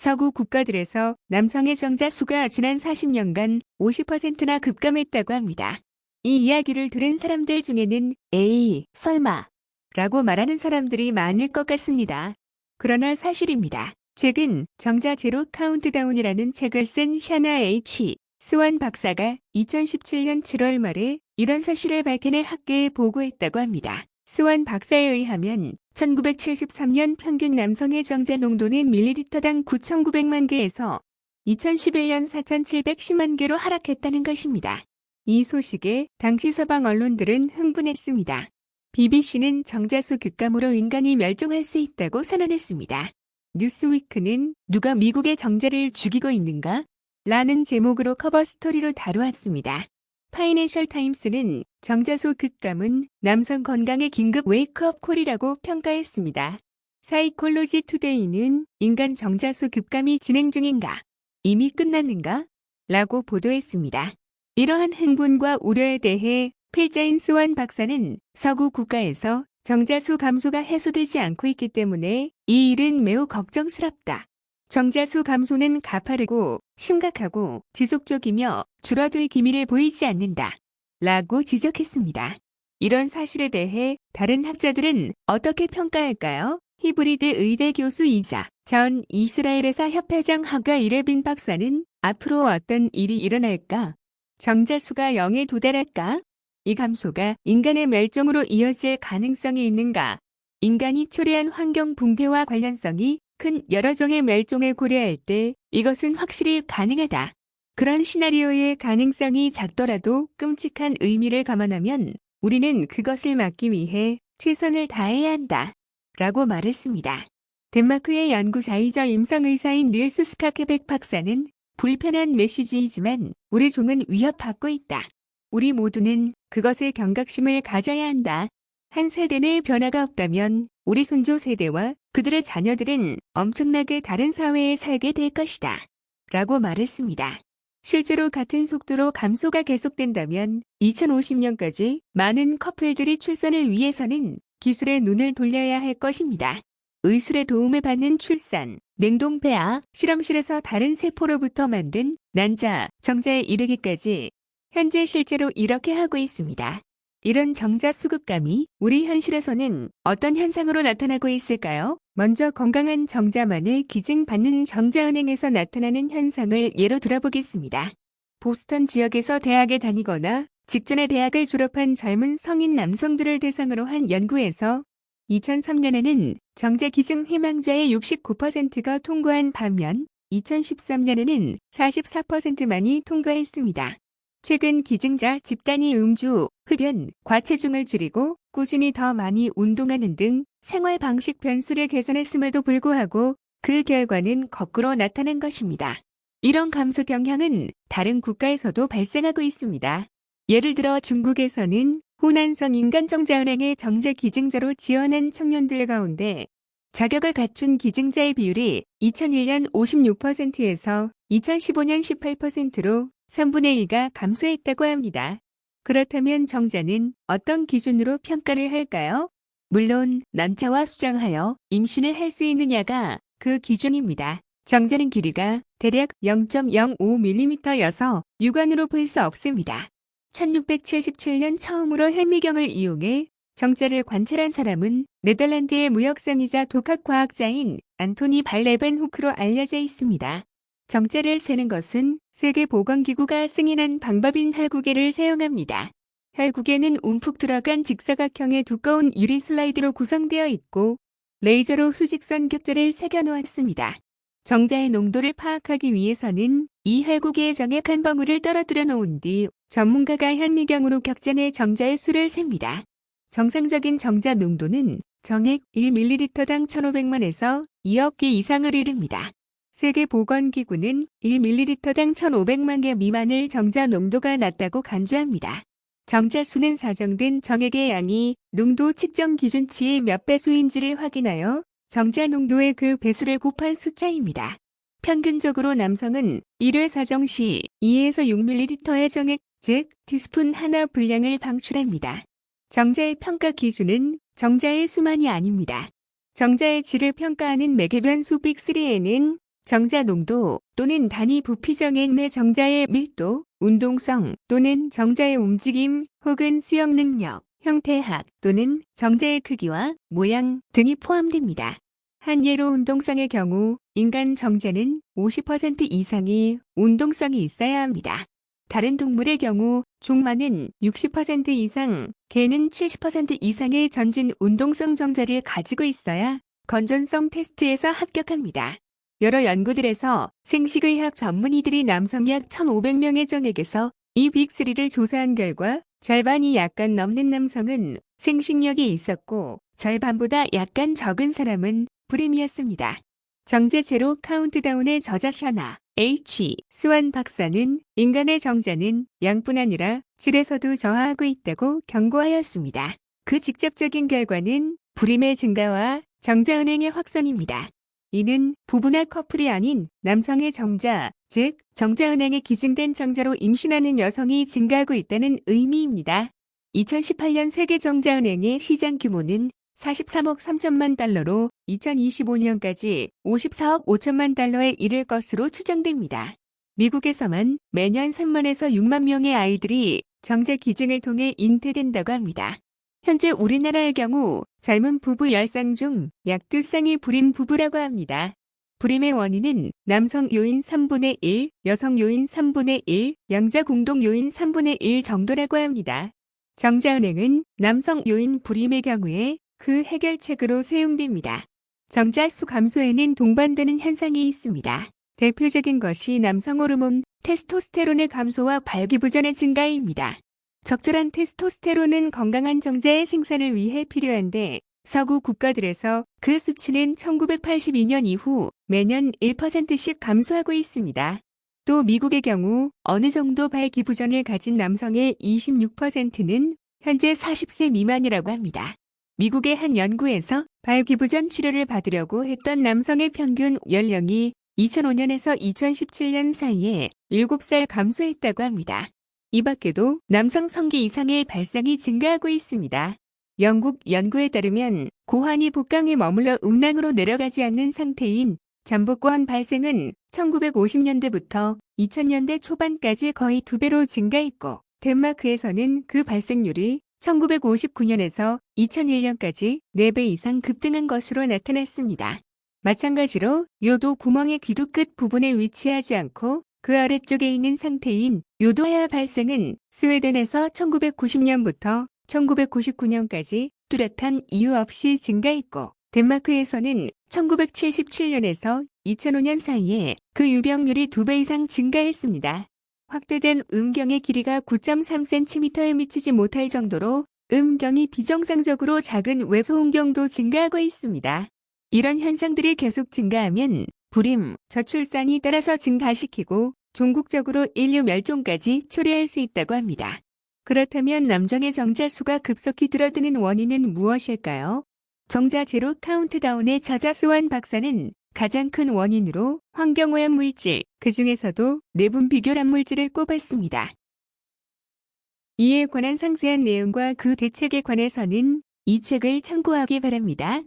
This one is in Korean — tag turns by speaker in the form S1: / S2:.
S1: 서구 국가들에서 남성의 정자 수가 지난 40년간 50%나 급감했다고 합니다. 이 이야기를 들은 사람들 중에는 에이, 설마 라고 말하는 사람들이 많을 것 같습니다. 그러나 사실입니다. 최근 정자 제로 카운트다운이라는 책을 쓴 샤나 H. 스완 박사가 2017년 7월 말에 이런 사실을 밝혀내 학계에 보고했다고 합니다. 스완 박사에 의하면 1973년 평균 남성의 정자 농도는 밀리리터당 9,900만 개에서 2011년 4,710만 개로 하락했다는 것입니다. 이 소식에 당시 서방 언론들은 흥분했습니다. BBC는 정자수 급감으로 인간이 멸종할 수 있다고 선언했습니다. 뉴스위크는 누가 미국의 정자를 죽이고 있는가? 라는 제목으로 커버 스토리로 다루었습니다. 파이낸셜 타임스는 정자수 급감은 남성 건강의 긴급 웨이크업 콜이라고 평가했습니다. 사이콜로지 투데이는 인간 정자수 급감이 진행 중인가? 이미 끝났는가? 라고 보도했습니다. 이러한 흥분과 우려에 대해 필자인 스완 박사는 서구 국가에서 정자수 감소가 해소되지 않고 있기 때문에 이 일은 매우 걱정스럽다. 정자수 감소는 가파르고 심각하고 지속적이며 줄어들 기미를 보이지 않는다. 라고 지적했습니다. 이런 사실에 대해 다른 학자들은 어떻게 평가할까요? 히브리드 의대 교수이자 전 이스라엘에서 협회장 하가 이레빈 박사는 앞으로 어떤 일이 일어날까? 정자수가 0에 도달할까? 이 감소가 인간의 멸종으로 이어질 가능성이 있는가? 인간이 초래한 환경 붕괴와 관련성이 큰 여러 종의 멸종을 고려할 때 이것은 확실히 가능하다. 그런 시나리오의 가능성이 작더라도 끔찍한 의미를 감안하면 우리는 그것을 막기 위해 최선을 다해야 한다. 라고 말했습니다. 덴마크의 연구자이자 임상의사인 닐스 스카케백 박사는 불편한 메시지이지만 우리 종은 위협받고 있다. 우리 모두는 그것에 경각심을 가져야 한다. 한 세대 내의 변화가 없다면 우리 손조 세대와 그들의 자녀들은 엄청나게 다른 사회에 살게 될 것이다. 라고 말했습니다. 실제로 같은 속도로 감소가 계속된다면 2050년까지 많은 커플들이 출산을 위해서는 기술에 눈을 돌려야 할 것입니다. 의술의 도움을 받는 출산, 냉동폐아, 실험실에서 다른 세포로부터 만든 난자, 정자에 이르기까지 현재 실제로 이렇게 하고 있습니다. 이런 정자 수급감이 우리 현실에서는 어떤 현상으로 나타나고 있을까요? 먼저 건강한 정자만을 기증받는 정자은행에서 나타나는 현상을 예로 들어보겠습니다. 보스턴 지역에서 대학에 다니거나 직전에 대학을 졸업한 젊은 성인 남성들을 대상으로 한 연구에서 2003년에는 정자 기증 희망자의 69%가 통과한 반면 2013년에는 44%만이 통과했습니다. 최근 기증자 집단이 음주, 흡연, 과체중을 줄이고 꾸준히 더 많이 운동하는 등 생활 방식 변수를 개선했음에도 불구하고 그 결과는 거꾸로 나타난 것입니다. 이런 감소 경향은 다른 국가에서도 발생하고 있습니다. 예를 들어 중국에서는 호난성 인간정자은행의 정자 기증자로 지원한 청년들 가운데 자격을 갖춘 기증자의 비율이 2001년 56%에서 2015년 18%로 3분의 1가 감소했다고 합니다. 그렇다면 정자는 어떤 기준으로 평가를 할까요? 물론 난자와 수정하여 임신을 할 수 있느냐가 그 기준입니다. 정자는 길이가 대략 0.05mm여서 육안으로 볼 수 없습니다. 1677년 처음으로 현미경을 이용해 정자를 관찰한 사람은 네덜란드의 무역상이자 독학과학자인 안토니 발레벤 후크로 알려져 있습니다. 정자를 세는 것은 세계보건기구가 승인한 방법인 혈구계를 사용합니다. 혈구계는 움푹 들어간 직사각형의 두꺼운 유리 슬라이드로 구성되어 있고 레이저로 수직선 격자를 새겨놓았습니다. 정자의 농도를 파악하기 위해서는 이 혈구계에 정액 한 방울을 떨어뜨려 놓은 뒤 전문가가 현미경으로 격자 내 정자의 수를 셉니다. 정상적인 정자 농도는 정액 1ml당 1,500만에서 2억 개 이상을 이릅니다. 세계보건기구는 1ml당 1,500만 개 미만을 정자 농도가 낮다고 간주합니다. 정자 수는 사정된 정액의 양이 농도 측정 기준치의 몇 배수인지를 확인하여 정자 농도의 그 배수를 곱한 숫자입니다. 평균적으로 남성은 1회 사정 시 2에서 6ml의 정액, 즉 티스푼 하나 분량을 방출합니다. 정자의 평가 기준은 정자의 수만이 아닙니다. 정자의 질을 평가하는 매개변수 빅3에는 정자 농도 또는 단위 부피정액 내 정자의 밀도, 운동성 또는 정자의 움직임 혹은 수영 능력, 형태학 또는 정자의 크기와 모양 등이 포함됩니다. 한 예로 운동성의 경우 인간 정자는 50% 이상이 운동성이 있어야 합니다. 다른 동물의 경우 종마는 60% 이상, 개는 70% 이상의 전진 운동성 정자를 가지고 있어야 건전성 테스트에서 합격합니다. 여러 연구들에서 생식의학 전문의들이 남성 약 1,500명의 정액에서 이 빅3를 조사한 결과 절반이 약간 넘는 남성은 생식력이 있었고 절반보다 약간 적은 사람은 불임이었습니다. 정제 제로 카운트다운의 저자 샤나 H. 스완 박사는 인간의 정자는 양뿐 아니라 질에서도 저하하고 있다고 경고하였습니다. 그 직접적인 결과는 불임의 증가와 정자은행의 확산입니다. 이는 부부나 커플이 아닌 남성의 정자, 즉 정자은행에 기증된 정자로 임신하는 여성이 증가하고 있다는 의미입니다. 2018년 세계 정자은행의 시장 규모는 43억 3천만 달러로 2025년까지 54억 5천만 달러에 이를 것으로 추정됩니다. 미국에서만 매년 3만에서 6만 명의 아이들이 정자 기증을 통해 잉태된다고 합니다. 현재 우리나라의 경우 젊은 부부 10쌍 중 약 2쌍이 불임 부부라고 합니다. 불임의 원인은 남성 요인 3분의 1, 여성 요인 3분의 1, 양자 공동 요인 3분의 1 정도라고 합니다. 정자은행은 남성 요인 불임의 경우에 그 해결책으로 사용됩니다. 정자 수 감소에는 동반되는 현상이 있습니다. 대표적인 것이 남성 호르몬 테스토스테론의 감소와 발기부전의 증가입니다. 적절한 테스토스테론은 건강한 정자의 생산을 위해 필요한데 서구 국가들에서 그 수치는 1982년 이후 매년 1%씩 감소하고 있습니다. 또 미국의 경우 어느 정도 발기부전을 가진 남성의 26%는 현재 40세 미만이라고 합니다. 미국의 한 연구에서 발기부전 치료를 받으려고 했던 남성의 평균 연령이 2005년에서 2017년 사이에 7살 감소했다고 합니다. 이 밖에도 남성 성기 이상의 발상이 증가하고 있습니다. 영국 연구에 따르면 고환이 복강에 머물러 음낭으로 내려가지 않는 상태인 잠복고환 발생은 1950년대부터 2000년대 초반까지 거의 2배로 증가했고 덴마크에서는 그 발생률이 1959년에서 2001년까지 4배 이상 급등한 것으로 나타났습니다. 마찬가지로 요도 구멍의 귀두 끝 부분에 위치하지 않고 그 아래쪽에 있는 상태인 요도하야 발생은 스웨덴에서 1990년부터 1999년까지 뚜렷한 이유 없이 증가했고 덴마크에서는 1977년에서 2005년 사이에 그 유병률이 2배 이상 증가했습니다. 확대된 음경의 길이가 9.3cm에 미치지 못할 정도로 음경이 비정상적으로 작은 외소음경도 증가하고 있습니다. 이런 현상들이 계속 증가하면 불임, 저출산이 따라서 증가시키고 종국적으로 인류 멸종까지 초래할 수 있다고 합니다. 그렇다면 남성의 정자 수가 급속히 줄어드는 원인은 무엇일까요? 정자 제로 카운트다운의 저자 스완 박사는 가장 큰 원인으로 환경오염 물질, 그 중에서도 내분 비교란 물질을 꼽았습니다. 이에 관한 상세한 내용과 그 대책에 관해서는 이 책을 참고하기 바랍니다.